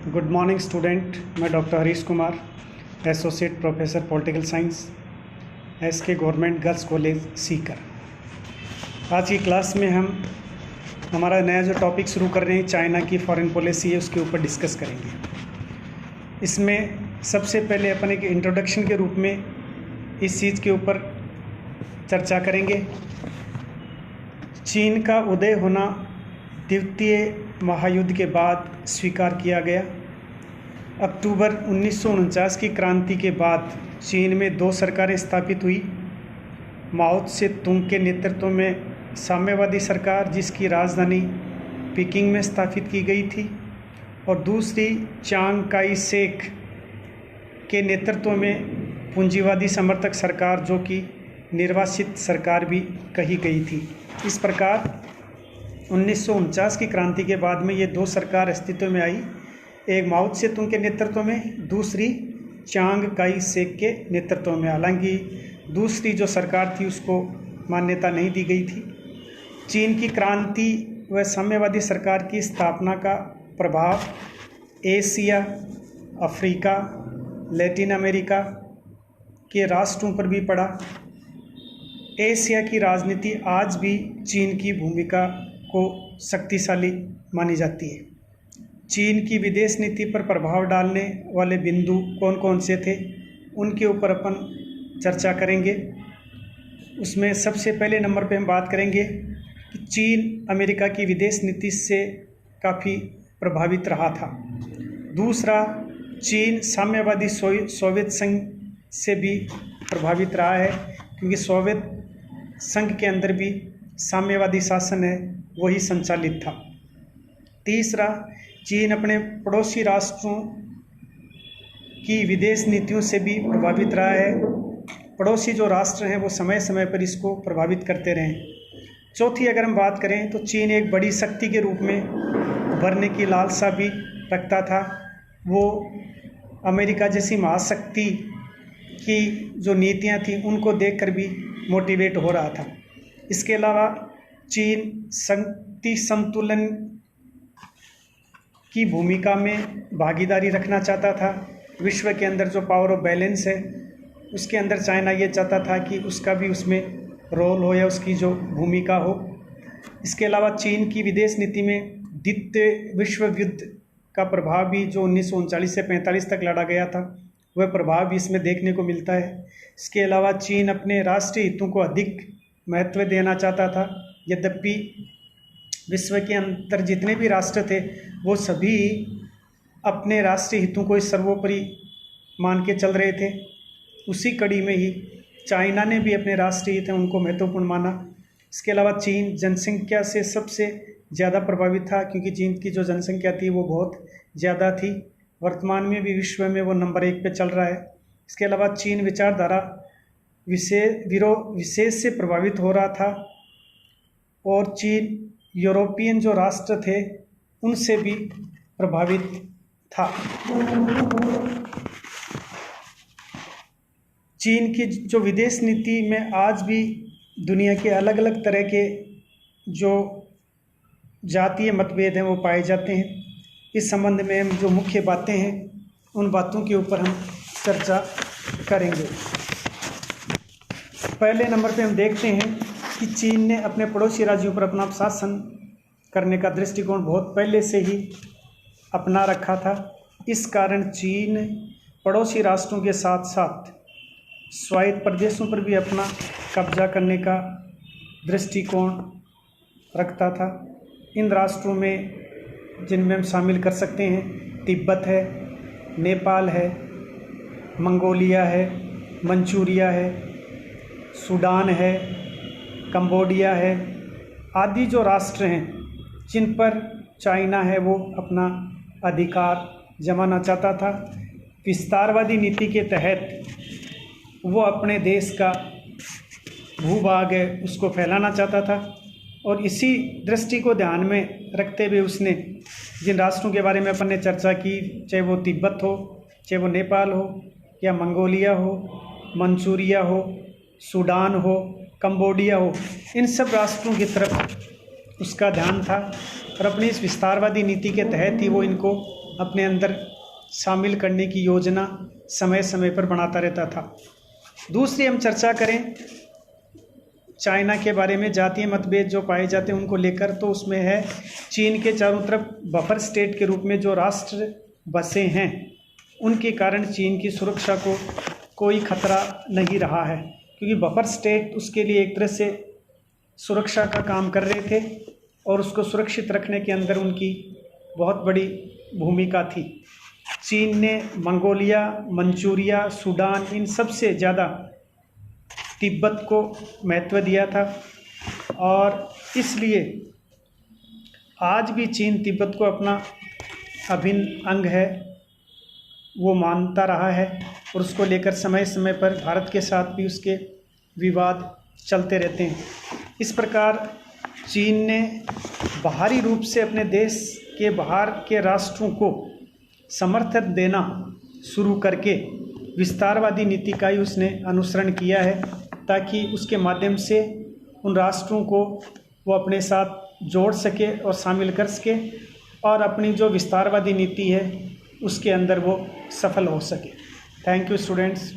Good morning student. मैं doctor Harish Kumar, associate professor political science, SK government girls college Sikar. आज की class में हम हमारा नया जो टॉपिक शुरू कर रहे हैं, चाइना की फॉरेन पॉलिसी है, उसके ऊपर डिस्कस करेंगे। इसमें सबसे पहले अपन एक इंट्रोडक्शन के रूप में इस चीज़ के ऊपर चर्चा करेंगे। चीन का उदय होना द्वितीय महायुद्ध के बाद स्वीकार किया गया। अक्टूबर 1949 की क्रांति के बाद चीन में दो सरकारें स्थापित हुई। माओ त्से तुंग के नेतृत्व में साम्यवादी सरकार, जिसकी राजधानी पीकिंग में स्थापित की गई थी, और दूसरी चांग काई शेक के नेतृत्व में पूंजीवादी समर्थक सरकार, जो कि निर्वासित सरकार भी कही गई थी। इस प्रकार 1949 की क्रांति के बाद में ये दो सरकार अस्तित्व में आई, एक माओ त्से तुंग के नेतृत्व में, दूसरी चांग काई शेक के नेतृत्व में। हालांकि दूसरी जो सरकार थी उसको मान्यता नहीं दी गई थी। चीन की क्रांति व साम्यवादी सरकार की स्थापना का प्रभाव एशिया, अफ्रीका, लैटिन अमेरिका के राष्ट्रों पर भी पड़ा। एशिया की राजनीति आज भी चीन की भूमिका को शक्तिशाली मानी जाती है। चीन की विदेश नीति पर प्रभाव डालने वाले बिंदु कौन कौन से थे, उनके ऊपर अपन चर्चा करेंगे। उसमें सबसे पहले नंबर पे हम बात करेंगे कि चीन अमेरिका की विदेश नीति से काफ़ी प्रभावित रहा था। दूसरा, चीन साम्यवादी सोवियत संघ से भी प्रभावित रहा है, क्योंकि सोवियत संघ के अंदर भी साम्यवादी शासन है, वही संचालित था। तीसरा, चीन अपने पड़ोसी राष्ट्रों की विदेश नीतियों से भी प्रभावित रहा है। पड़ोसी जो राष्ट्र हैं वो समय समय पर इसको प्रभावित करते रहे। चौथी, अगर हम बात करें तो चीन एक बड़ी शक्ति के रूप में उभरने की लालसा भी रखता था। वो अमेरिका जैसी महाशक्ति की जो नीतियां थी उनको देखकर भी मोटिवेट हो रहा था। इसके अलावा चीन शक्ति संतुलन की भूमिका में भागीदारी रखना चाहता था। विश्व के अंदर जो पावर ऑफ बैलेंस है उसके अंदर चाइना ये चाहता था कि उसका भी उसमें रोल हो या उसकी जो भूमिका हो। इसके अलावा चीन की विदेश नीति में द्वितीय विश्व युद्ध का प्रभाव भी, जो 1939 से 45 तक लड़ा गया था, वह प्रभाव भी इसमें देखने को मिलता है। इसके अलावा चीन अपने राष्ट्रीय हितों को अधिक महत्व देना चाहता था। यद्यपि विश्व के अंदर जितने भी राष्ट्र थे वो सभी अपने राष्ट्रीय हितों को सर्वोपरि मान के चल रहे थे। उसी कड़ी में ही चाइना ने भी अपने राष्ट्रीय हित उनको महत्वपूर्ण माना। इसके अलावा चीन जनसंख्या से सबसे ज़्यादा प्रभावित था, क्योंकि चीन की जो जनसंख्या थी वो बहुत ज़्यादा थी। वर्तमान में भी विश्व में वो नंबर 1 पे चल रहा है। इसके अलावा चीन विचारधारा विशेष से प्रभावित हो रहा था, और चीन यूरोपियन जो राष्ट्र थे उनसे भी प्रभावित था। चीन की जो विदेश नीति में आज भी दुनिया के अलग अलग तरह के जो जातीय मतभेद हैं वो पाए जाते हैं। इस संबंध में हम जो मुख्य बातें हैं उन बातों के ऊपर हम चर्चा करेंगे। पहले नंबर पे हम देखते हैं कि चीन ने अपने पड़ोसी राज्यों पर अपना शासन करने का दृष्टिकोण बहुत पहले से ही अपना रखा था। इस कारण चीन पड़ोसी राष्ट्रों के साथ साथ स्वायत्त प्रदेशों पर भी अपना कब्जा करने का दृष्टिकोण रखता था। इन राष्ट्रों में जिनमें हम शामिल कर सकते हैं तिब्बत है, नेपाल है, मंगोलिया है, मंचूरिया है, सूडान है, कंबोडिया है, आदि जो राष्ट्र हैं जिन पर चाइना है वो अपना अधिकार जमाना चाहता था। विस्तारवादी नीति के तहत वो अपने देश का भूभाग है उसको फैलाना चाहता था, और इसी दृष्टि को ध्यान में रखते हुए उसने जिन राष्ट्रों के बारे में अपन ने चर्चा की, चाहे वो तिब्बत हो, चाहे वो नेपाल हो, या मंगोलिया हो, मंचूरिया हो, सूडान हो, कंबोडिया हो, इन सब राष्ट्रों की तरफ उसका ध्यान था। और अपनी इस विस्तारवादी नीति के तहत ही वो इनको अपने अंदर शामिल करने की योजना समय समय पर बनाता रहता था। दूसरी हम चर्चा करें चाइना के बारे में, जातीय मतभेद जो पाए जाते हैं उनको लेकर, तो उसमें है चीन के चारों तरफ बफर स्टेट के रूप में जो राष्ट्र बसे हैं उनके कारण चीन की सुरक्षा को कोई खतरा नहीं रहा है, क्योंकि बफर स्टेट उसके लिए एक तरह से सुरक्षा का काम कर रहे थे और उसको सुरक्षित रखने के अंदर उनकी बहुत बड़ी भूमिका थी। चीन ने मंगोलिया, मंचूरिया, सूडान, इन सबसे ज़्यादा तिब्बत को महत्व दिया था और इसलिए आज भी चीन तिब्बत को अपना अभिन्न अंग है वो मानता रहा है और उसको लेकर समय समय पर भारत के साथ भी उसके विवाद चलते रहते हैं। इस प्रकार चीन ने बाहरी रूप से अपने देश के बाहर के राष्ट्रों को समर्थन देना शुरू करके विस्तारवादी नीति का ही उसने अनुसरण किया है, ताकि उसके माध्यम से उन राष्ट्रों को वो अपने साथ जोड़ सके और शामिल कर सके और अपनी जो विस्तारवादी नीति है उसके अंदर वो सफल हो सके। Thank you students.